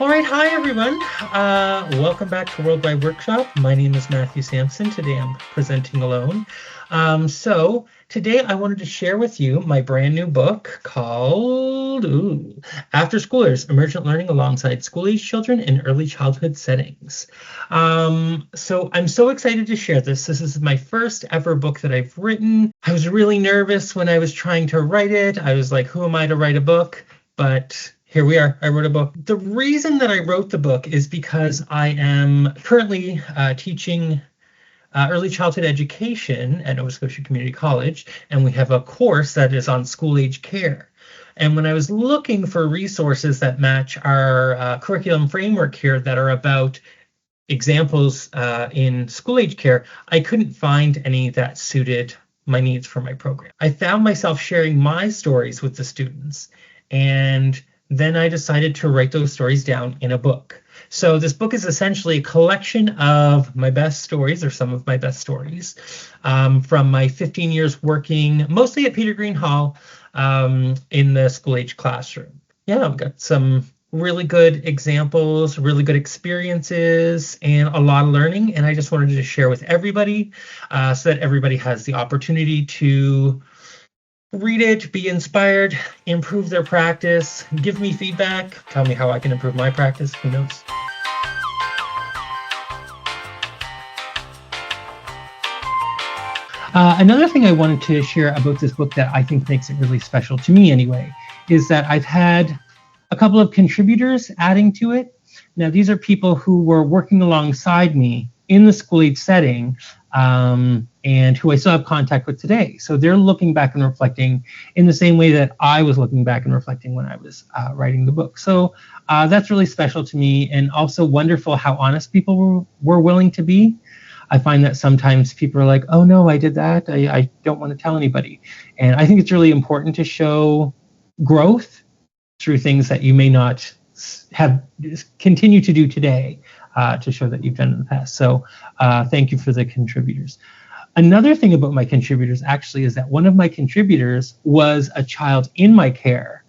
All right, hi everyone. Welcome back to Worldwide Workshop. My name is Matthew Sampson. Today I'm presenting alone. So today I wanted to share with you my brand new book called After Schoolers, Emergent Learning Alongside School-Age Children in Early Childhood Settings. So I'm so excited to share this. This is my first ever book that I've written. I was really nervous when I was trying to write it. I was like, who am I to write a book? But here we are. I wrote a book. The reason that I wrote the book is because I am currently teaching early childhood education at Nova Scotia Community College, and we have a course that is on school-age care. And when I was looking for resources that match our curriculum framework here that are about examples in school-age care, I couldn't find any that suited my needs for my program. I found myself sharing my stories with the students, and then I decided to write those stories down in a book. So this book is essentially a collection of my best stories, or some of my best stories, from my 15 years working mostly at Peter Green Hall in the school-age classroom. Yeah, I've got some really good examples, really good experiences, and a lot of learning. And I just wanted to share with everybody so that everybody has the opportunity to read it, be inspired, improve their practice, give me feedback, tell me how I can improve my practice, who knows. Another thing I wanted to share about this book that I think makes it really special to me anyway, is that I've had a couple of contributors adding to it. Now, these are people who were working alongside me in the school-age setting, and who I still have contact with today. So they're looking back and reflecting in the same way that I was looking back and reflecting when I was writing the book. So that's really special to me, and also wonderful how honest people were willing to be. I find that sometimes people are like, oh no, I did that. I don't want to tell anybody. And I think it's really important to show growth through things that you may not have continue to do today, to show that you've done in the past. So thank you for the contributors. Another thing about my contributors actually is that one of my contributors was a child in my care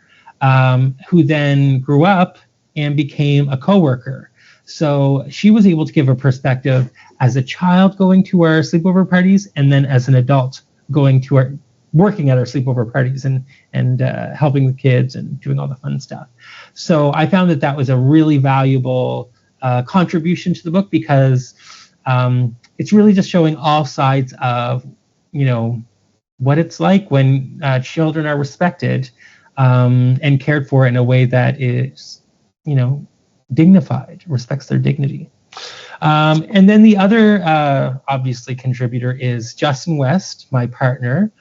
who then grew up and became a coworker. So she was able to give a perspective as a child going to our sleepover parties, and then as an adult going to working at our sleepover parties and helping the kids and doing all the fun stuff. So I found that was a really valuable contribution to the book, because it's really just showing all sides of, what it's like when children are respected and cared for in a way that is, dignified, respects their dignity. And then the other, obviously, contributor is Justin West, my partner.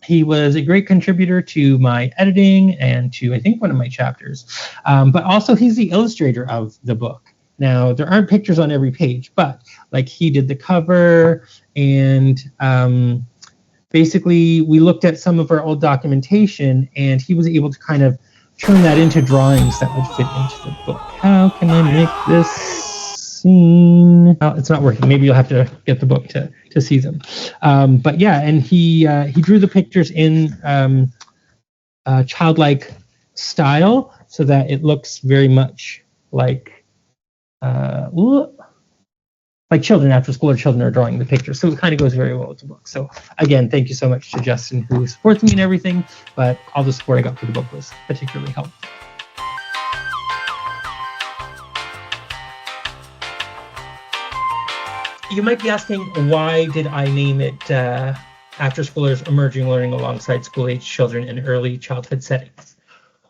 He was a great contributor to my editing and to, I think, one of my chapters. But also, he's the illustrator of the book. Now, there aren't pictures on every page, but he did the cover, and basically we looked at some of our old documentation, and he was able to kind of turn that into drawings that would fit into the book. How can I make this scene? Oh, it's not working. Maybe you'll have to get the book to see them. But yeah, and he drew the pictures in childlike style, so that it looks very much like children after school, or children are drawing the pictures. So it kind of goes very well with the book. So again, thank you so much to Justin, who supports me and everything, but all the support I got for the book was particularly helpful. You might be asking, why did I name it After Schoolers, Emerging Learning Alongside School-Age Children in Early Childhood Settings?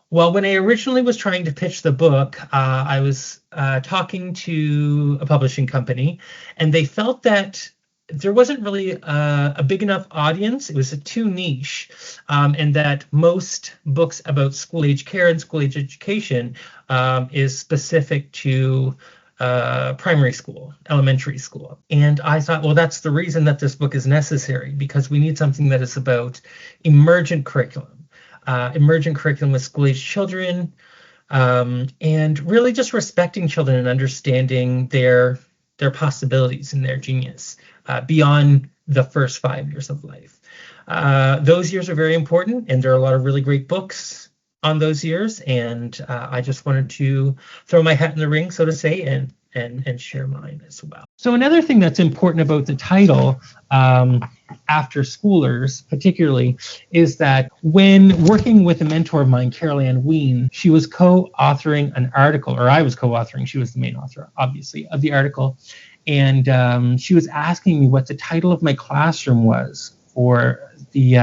Well, when I originally was trying to pitch the book, I was talking to a publishing company, and they felt that there wasn't really a big enough audience. It was too niche, and that most books about school-age care and school-age education is specific to primary school, elementary school. And I thought, well, that's the reason that this book is necessary, because we need something that is about emergent curriculum. Emergent curriculum with school-age children, and really just respecting children and understanding their possibilities and their genius beyond the first 5 years of life. Those years are very important, and there are a lot of really great books on those years, and I just wanted to throw my hat in the ring, so to say, and share mine as well. So another thing that's important about the title, after schoolers particularly, is that when working with a mentor of mine, Carol Ann Ween, she was co-authoring an article, or I was co-authoring, she was the main author, obviously, of the article, and she was asking me what the title of my classroom was for the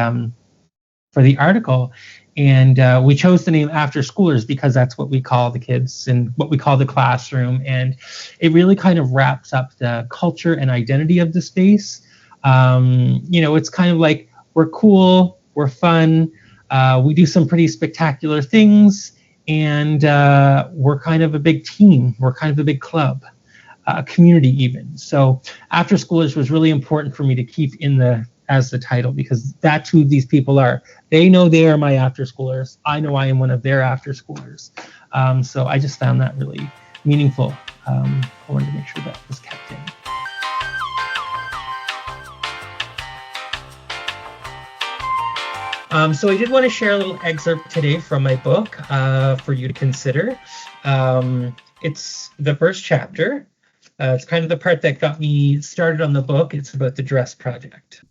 article. And we chose the name After Schoolers because that's what we call the kids and what we call the classroom. And it really kind of wraps up the culture and identity of the space. It's kind of like we're cool, we're fun, we do some pretty spectacular things, and we're kind of a big team, we're kind of a big club, a community even. So After Schoolers was really important for me to keep as the title, because that's who these people are. They know they are my after schoolers. I know I am one of their after schoolers. So I just found that really meaningful. I wanted to make sure that was kept in. So I did want to share a little excerpt today from my book for you to consider. It's the first chapter. It's kind of the part that got me started on the book. It's about the dress project.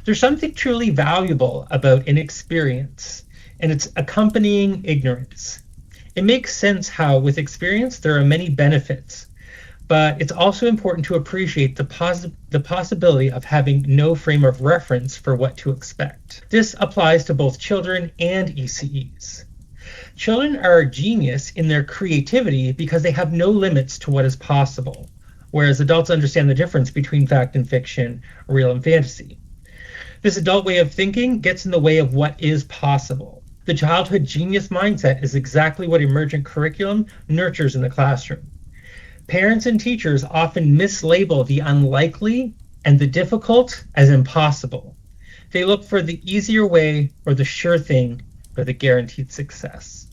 There's something truly valuable about inexperience and its accompanying ignorance. It makes sense how, with experience, there are many benefits, but it's also important to appreciate the possibility of having no frame of reference for what to expect. This applies to both children and ECEs. Children are a genius in their creativity because they have no limits to what is possible, whereas adults understand the difference between fact and fiction, real and fantasy. This adult way of thinking gets in the way of what is possible. The childhood genius mindset is exactly what emergent curriculum nurtures in the classroom. Parents and teachers often mislabel the unlikely and the difficult as impossible. They look for the easier way or the sure thing or the guaranteed success.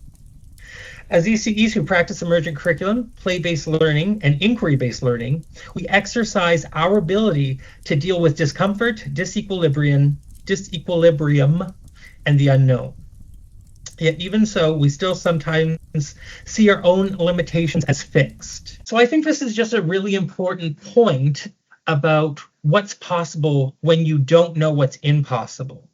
As ECEs who practice emergent curriculum, play-based learning, and inquiry-based learning, we exercise our ability to deal with discomfort, disequilibrium, and the unknown. Yet even so, we still sometimes see our own limitations as fixed. So I think this is just a really important point about what's possible when you don't know what's impossible.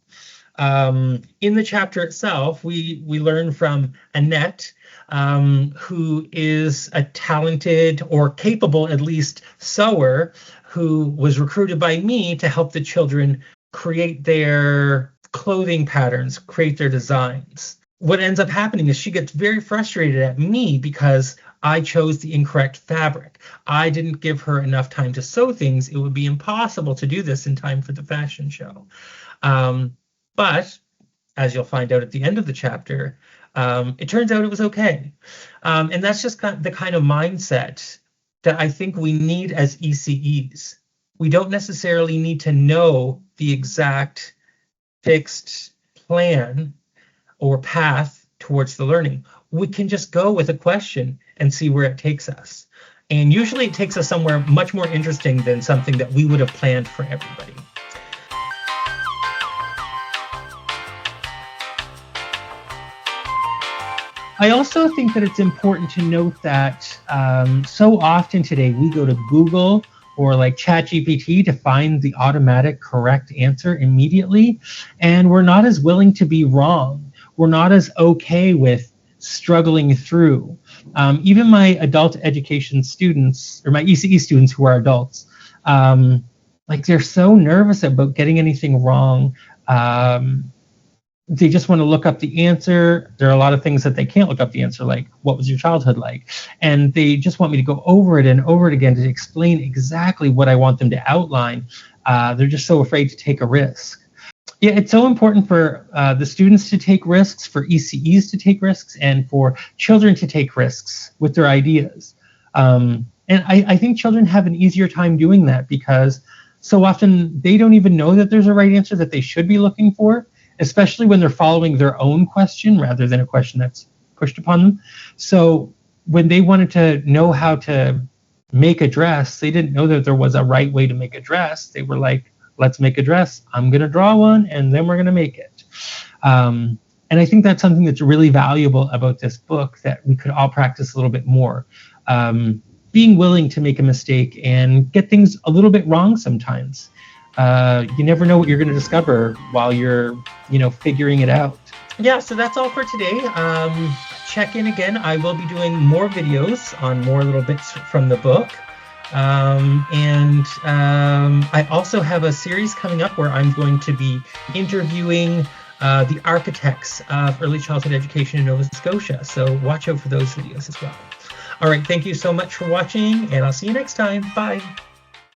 In the chapter itself, we learn from Annette, who is a talented or capable, at least, sewer who was recruited by me to help the children create their clothing patterns, create their designs. What ends up happening is she gets very frustrated at me because I chose the incorrect fabric. I didn't give her enough time to sew things. It would be impossible to do this in time for the fashion show. But as you'll find out at the end of the chapter, it turns out it was okay. And that's just the kind of mindset that I think we need as ECEs. We don't necessarily need to know the exact fixed plan or path towards the learning. We can just go with a question and see where it takes us. And usually it takes us somewhere much more interesting than something that we would have planned for everybody. I also think that it's important to note that so often today we go to Google or like ChatGPT to find the automatic correct answer immediately, and we're not as willing to be wrong. We're not as okay with struggling through. Even my adult education students, or my ECE students who are adults, they're so nervous about getting anything wrong. They just want to look up the answer. There are a lot of things that they can't look up the answer, like what was your childhood like? And they just want me to go over it and over it again to explain exactly what I want them to outline. They're just so afraid to take a risk. Yeah, it's so important for the students to take risks, for ECEs to take risks, and for children to take risks with their ideas. And I think children have an easier time doing that because so often they don't even know that there's a right answer that they should be looking for, especially when they're following their own question rather than a question that's pushed upon them. So when they wanted to know how to make a dress, they didn't know that there was a right way to make a dress. They were like, let's make a dress. I'm going to draw one, and then we're going to make it. And And I think that's something that's really valuable about this book that we could all practice a little bit more. Being willing to make a mistake and get things a little bit wrong sometimes. You never know what you're going to discover while you're, figuring it out. Yeah, so that's all for today. Check in again. I will be doing more videos on more little bits from the book. I also have a series coming up where I'm going to be interviewing the architects of early childhood education in Nova Scotia. So watch out for those videos as well. All right, thank you so much for watching, and I'll see you next time. Bye.